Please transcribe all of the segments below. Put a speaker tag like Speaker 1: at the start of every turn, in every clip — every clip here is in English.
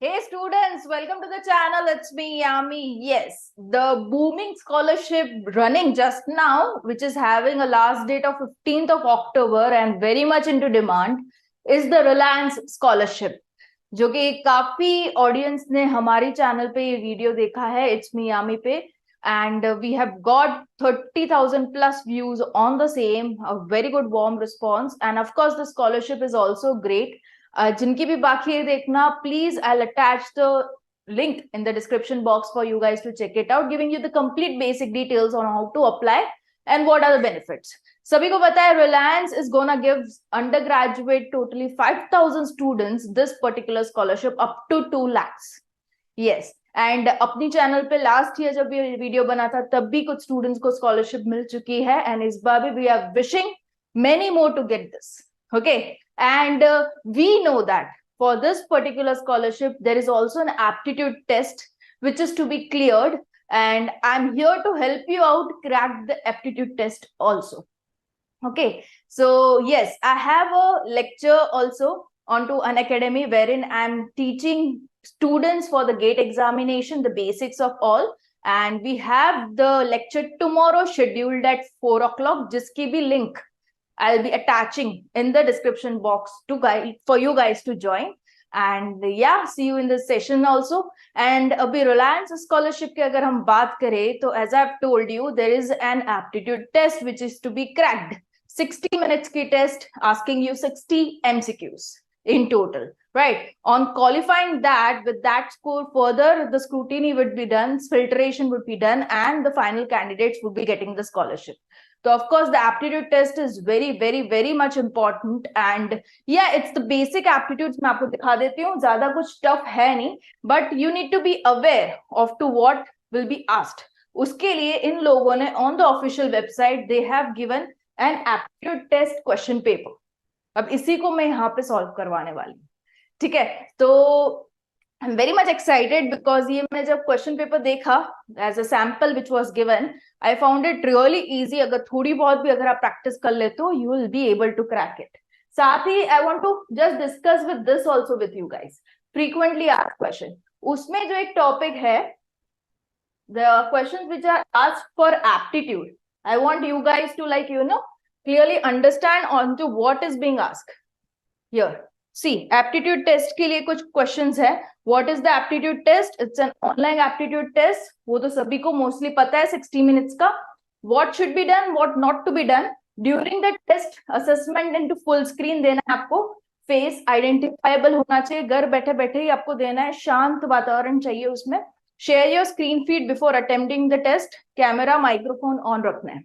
Speaker 1: Hey students, welcome to the channel. It's me, Yami. Yes, the booming scholarship running just now, which is having a last date of 15th of October and very much into demand, is the Reliance scholarship. जो कि काफी audience ने हमारी channel पे ये video देखा है, it's me यामी पे, and we have got 30,000 plus views on the same, a very good warm response, and of course the scholarship is also great. जिनकी भी बाकी है देखना, please I'll attach the link in the description box for you guys to check it out, giving you the complete basic details on how to apply and what are the benefits. सभी को पता है Reliance is gonna give undergraduate totally 5,000 students this particular scholarship up to 2 lakhs. Yes, and अपनी channel पे last year जब ये video बना था तब भी कुछ स्टूडेंट्स को स्कॉलरशिप मिल चुकी है, एंड इस बार भी we are wishing many more to get this. Okay, and we know that for this particular scholarship there is also an aptitude test which is to be cleared, and I'm here to help you out crack the aptitude test also. Okay, so yes, I have a lecture also onto an academy wherein I'm teaching students for the gate examination the basics of all, and we have the lecture tomorrow scheduled at 4 o'clock, jiski bhi link I'll be attaching in the description box to guide for you guys to join. And yeah, see you in this session also. And abhi Reliance scholarship ki agar hum baat kare to, as I've told you, there is an aptitude test which is to be cracked. 60 minutes ki test asking you 60 MCQs in total, right? On qualifying that, with that score further the scrutiny would be done, filtration would be done, and the final candidates would be getting the scholarship. So of course the aptitude test is very much important, and yeah, it's the basic aptitudes मैं आपको दिखा देती हूँ, ज्यादा कुछ tough है नहीं, but you need to be aware of to what will be asked. उसके लिए इन लोगों ने on the official website they have given an aptitude test question paper. अब इसी को मैं यहाँ पे solve करवाने वाली हूँ, ठीक है? तो I'm very much excited because ये मैं जब question paper देखा as a sample which was given, I found it really easy. अगर थोड़ी बहुत भी अगर आप practice कर लेते हो, you will be able to crack it. साथ ही I want to just discuss with this also with you guys. Frequently asked question. उसमें जो एक topic है, the questions which are asked for aptitude. I want you guys to clearly understand onto what is being asked here. See, aptitude test के लिए कुछ questions है. What is the aptitude test? It's an online aptitude test. वो तो सभी को mostly पता है 60 minutes का. What should be done, what not to be done during the test? Assessment into full screen देना है आपको. Face identifiable होना चाहिए. घर बैठे बैठे ही आपको देना है. शांत वातावरण चाहिए उसमें. Share your screen feed before attempting the test. Camera, microphone on रखना है.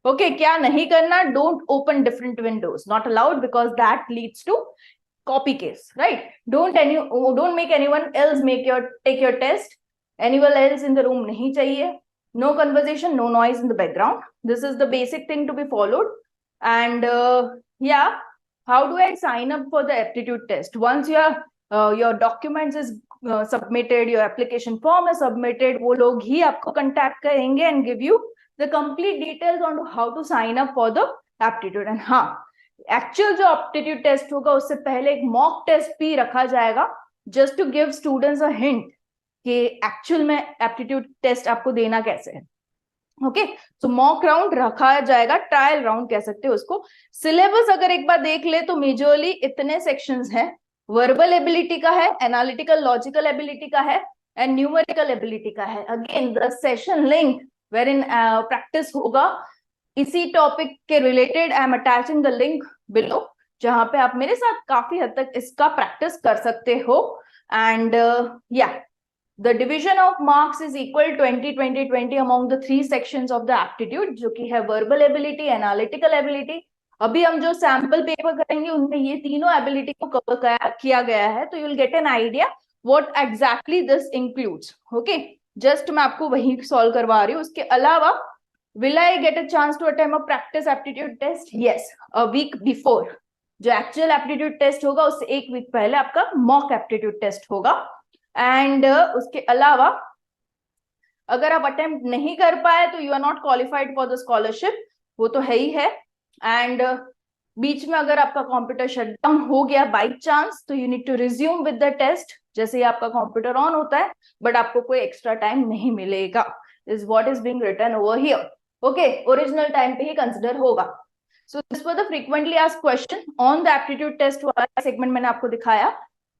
Speaker 1: Okay, क्या नहीं करना? Don't open different windows. Not allowed because that leads to copy case, right? Don't make anyone else take your test. Anyone else in the room nahi chahiye. No conversation, no noise in the background. This is the basic thing to be followed. And yeah, how do I sign up for the aptitude test? Once your documents is submitted, your application form is submitted, वो लोग ही आपको contact करेंगे and give you the complete details on how to sign up for the aptitude. And हाँ, actual जो aptitude test होगा उससे पहले एक मॉक टेस्ट भी रखा जाएगा, just to give students a hint कि एक्चुअल में एप्टीट्यूड टेस्ट आपको देना कैसे है. ओके, तो मॉक राउंड रखा जाएगा, ट्रायल राउंड कह सकते हो उसको. सिलेबस अगर एक बार देख ले तो मेजरली इतने सेक्शंस हैं. वर्बल एबिलिटी का है, एनालिटिकल लॉजिकल एबिलिटी का है, एंड न्यूमेरिकल एबिलिटी का है. Again the session link wherein practice होगा इसी टॉपिक के related. I am attaching the link below, जहां पे आप मेरे साथ काफी हद तक इसका प्रैक्टिस कर सकते हो. एंड या, the division of marks is equal 20-20-20 among the 3 sections of the aptitude, जो कि है वर्बल एबिलिटी, एनालिटिकल एबिलिटी. अभी हम जो सैंपल पेपर करेंगे उनमें ये तीनों एबिलिटी को कवर किया गया है, तो you will get an idea what exactly this includes. Okay, just मैं आपको वही सॉल्व करवा रही हूँ. उसके अलावा will I get a chance to attempt a practice aptitude test? Yes, a week before. जो actual aptitude test होगा उससे एक वीक पहले आपका mock aptitude test होगा. एंड उसके अलावा अगर आप अटेम्प्ट नहीं कर पाए तो you are not qualified for the scholarship, वो तो है ही है. एंड बीच में अगर आपका कंप्यूटर शटडाउन हो गया बाय चांस, तो you need to resume with the test जैसे ही आपका कंप्यूटर ऑन होता है, बट आपको कोई एक्स्ट्रा टाइम नहीं मिलेगा, is what is being written over here. Okay, original time पे ही कंसिडर होगा. So this was the frequently asked question on the aptitude test वाला सेगमेंट मैंने आपको दिखाया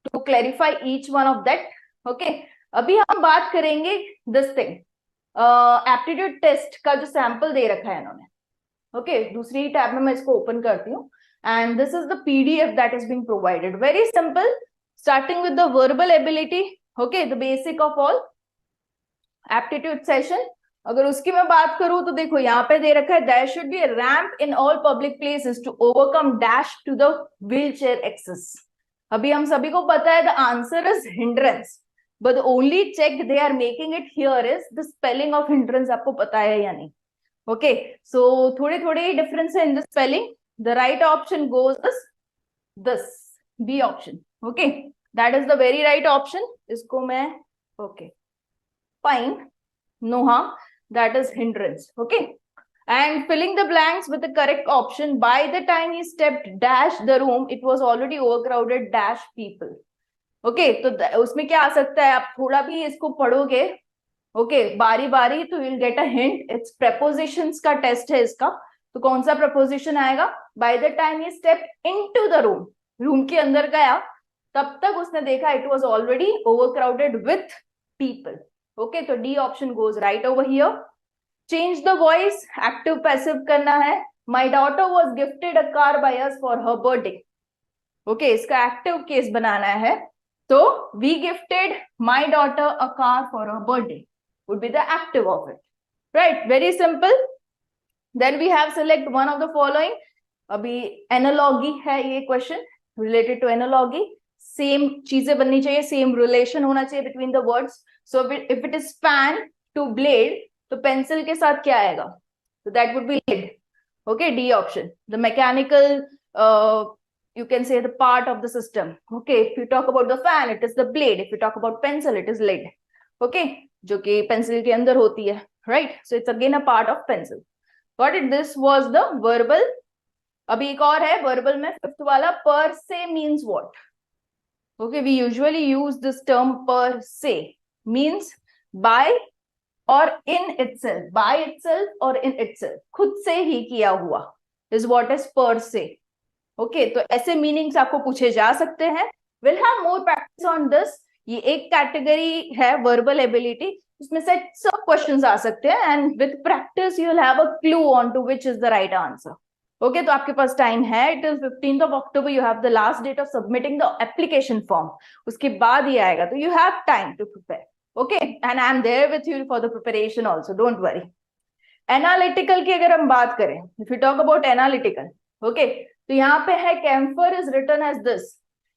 Speaker 1: to clarify each one of that. Okay, अभी हम बात करेंगे दिस थिंग, एप्टीट्यूड टेस्ट का जो सैंपल दे रखा है इन्होंने. ओके, दूसरी टैब में मैं इसको ओपन करती हूँ, and this is the PDF that is being provided. Very simple, starting with the verbal ability. Okay, the basic of all aptitude session. अगर उसकी मैं बात करूं तो देखो यहाँ पे दे रखा है, there should be a ramp in all public places to overcome dash to the wheelchair access. अभी हम सभी को पता है the answer is hindrance, but the only check they are making it here is the spelling of hindrance. आपको पता है या नहीं? ओके, सो थोड़ी थोड़ी डिफरेंस है in the spelling. The right option goes this B option. Okay, that is the very right option. इसको मैं okay fine, no harm, that is hindrance. Okay, and filling the blanks with the correct option. By the time he stepped dash the room, it was already overcrowded dash people. Okay, तो उसमें क्या आ सकता है, आप थोड़ा भी इसको पढ़ोगे ओके बारी बारी तो you'll get a hint. It's prepositions का टेस्ट है इसका. तो कौन सा preposition आएगा? By the time he stepped into the room, room के अंदर गया तब तक उसने देखा it was already overcrowded with people. Okay, तो the option goes right over here. Change the voice, active passive करना है. My daughter was gifted a car by us for her birthday. Okay, इसका एक्टिव केस बनाना है, तो we gifted my daughter a car for her birthday would be the active of it. Right, very simple. Then we have select one of the following. अभी analogy है ये question, related to analogy. Same चीजें बननी चाहिए, same relation होना चाहिए between the words. So if it is fan to blade, तो pencil के साथ क्या आएगा? So that would be lead. Okay, D option. The mechanical, you can say the part of the system. Okay, if you talk about the fan, it is the blade. If you talk about pencil, it is lead. Okay, जो कि pencil के अंदर होती है. Right? So it's again a part of pencil. Got it? This was the verbal. अभी एक और है verbal में fifth वाला, per se means what? Okay, we usually use this term per se. Means by or in itself, by itself or in itself, खुद से ही किया हुआ is what is per se. Okay, तो ऐसे मीनिंग्स आपको पूछे जा सकते हैं. We'll have more practice on this. ये एक कैटेगरी है verbal ability, उसमें से सब क्वेश्चंस आ सकते हैं, and with practice you'll have a clue on to which is the right answer. Okay, तो आपके पास टाइम है till 15th of October. You have the last date of submitting the application form. उसके बाद ही आएगा, तो you have time to prepare. Okay, and I am there with you for the preparation also, don't worry. Analytical की अगर हम बात करें, if you talk about analytical, okay, तो यहाँ पे है camphor is written as this.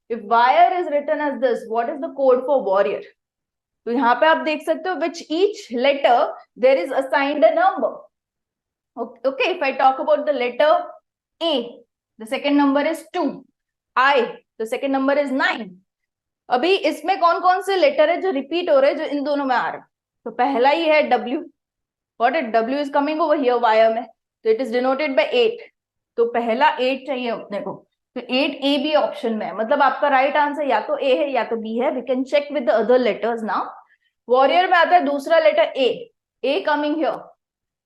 Speaker 1: If wire is written as this, what is the code for warrior? तो यहाँ पे आप देख सकते हो which each letter there is assigned a number. Okay, if I talk about the letter A, the second number is 2. I, the second number is 9. अभी इसमें कौन कौन से लेटर है जो रिपीट हो रहे हैं, जो इन दोनों में आ रहे हैं? तो पहला ही है W. What it W is coming over here wire में, तो इट इज डिनोटेड बाय 8. तो पहला 8 चाहिए अपने को, तो 8 A B ऑप्शन में है. मतलब आपका राइट आंसर या तो A है या तो B है. We can check with the other letters now. Warrior में आता है दूसरा letter A coming here.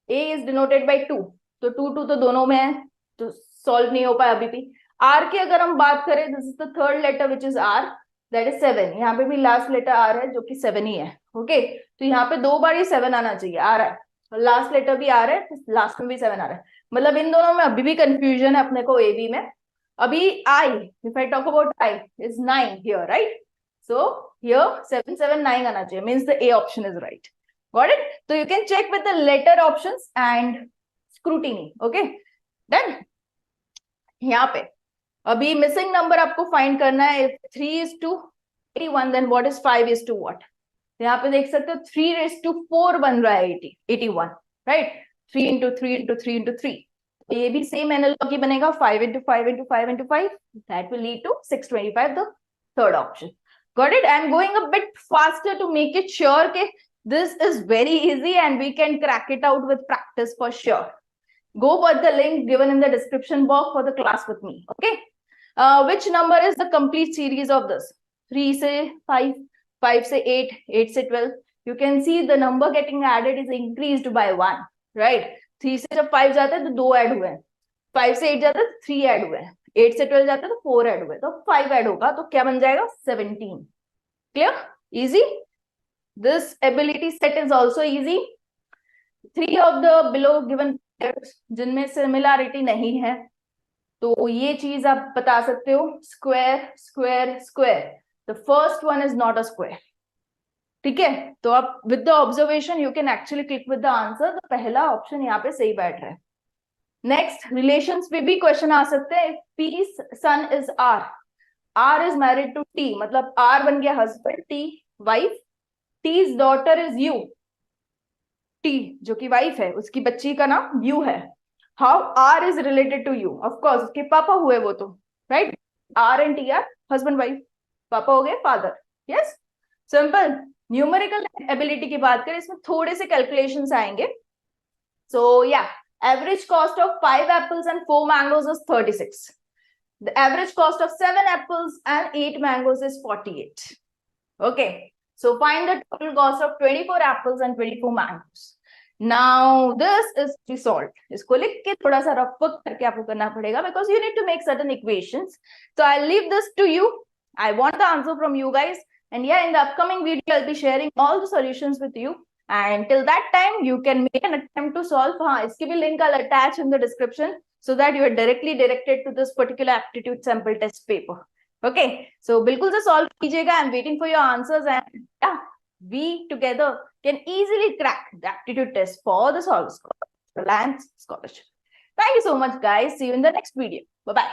Speaker 1: A is denoted by 2, तो 2 तो दोनों में है, तो सॉल्व नहीं हो पाया अभी भी. R की अगर हम बात करें, this is the third letter which is R, that is 7. यहाँ पे भी लास्ट लेटर आ रहा है जो कि 7 ही है. ओके, तो यहाँ पे 2 बार ही 7 आना चाहिए, आ रहा है. लास्ट लेटर भी आ रहा है, लास्ट में भी 7 आ रहा है. मतलब इन दोनों में अभी भी कंफ्यूजन है अपने को ए बी में. अभी I, if I talk about I, is 9 here, right? So here 7 7 9 आना चाहिए, means the A option is right. Got it? So you can check with the letter options and scrutiny. Okay, then यहाँ पे अभी missing number आपको find करना है. If 3 is to 81, then what is 5 is to what? यहाँ पे देख सकते हो 3 raised to 4 बन रहा है 81, right? 3 into 3 into 3 into 3. ये भी सेम एनालॉजी बनेगा. 5 into 5 into 5 into 5, that will lead to 625, the third option. Got it? I'm going a bit faster to make it sure that this is very easy and we can crack it out with practice for sure. Go put the link given in the description box for the class with me. Okay. Which number is the complete series of this? 3 say 5, 5 say 8, 8 say 12. You can see the number getting added is increased by 1, right? 3 से जब 5 जाता है तो 2 add हुए हैं, 5 से 8 जाता है तो 3 ऐड हुए हैं, 8 से 12 जाता है तो 4 ऐड हुए, तो 5 ऐड होगा तो क्या बन जाएगा 17. Clear? Easy. This ability set is also easy. 3 of the below given जिनमें सिमिलैरिटी नहीं है, तो ये चीज आप बता सकते हो, square square square, the first one is not a square. ठीक है, तो आप with the observation you can actually click with the answer. तो पहला ऑप्शन यहाँ पे सही बैठ रहा है. नेक्स्ट, रिलेशंस पे भी क्वेश्चन आ सकते हैं. P son is R, R is married to T, मतलब आर बन गया husband, T wife, T's daughter is U, T जो कि वाइफ है उसकी बच्ची का नाम यू है. How R is related to U? Of course उसके पापा हुए वो तो, right? R and T R husband wife, पापा हो गए father. Yes, simple. Numerical ability की बात करें, इसमें थोड़े से कैलकुलेशंस आएंगे. सो या, average cost of 5 apples and 4 mangoes is 36. The average cost of 7 apples and 8 mangoes is 48. Okay, so find the total cost of 24 apples and 24 mangoes. Now this is the solved. इसको लिख के थोड़ा सा rough करके आपको करना पड़ेगा because you need to make certain equations. So I'll leave this to you. I want the answer from you guys. And yeah, in the upcoming video, I'll be sharing all the solutions with you. And till that time, you can make an attempt to solve. हाँ, इसकी भी link I'll attach in the description, so that you are directly directed to this particular aptitude sample test paper. Okay, so बिल्कुल से solve कीजिएगा. I'm waiting for your answers, and yeah, we together can easily crack the aptitude test for the Reliance scholarship. Thank you so much, guys. See you in the next video. Bye bye.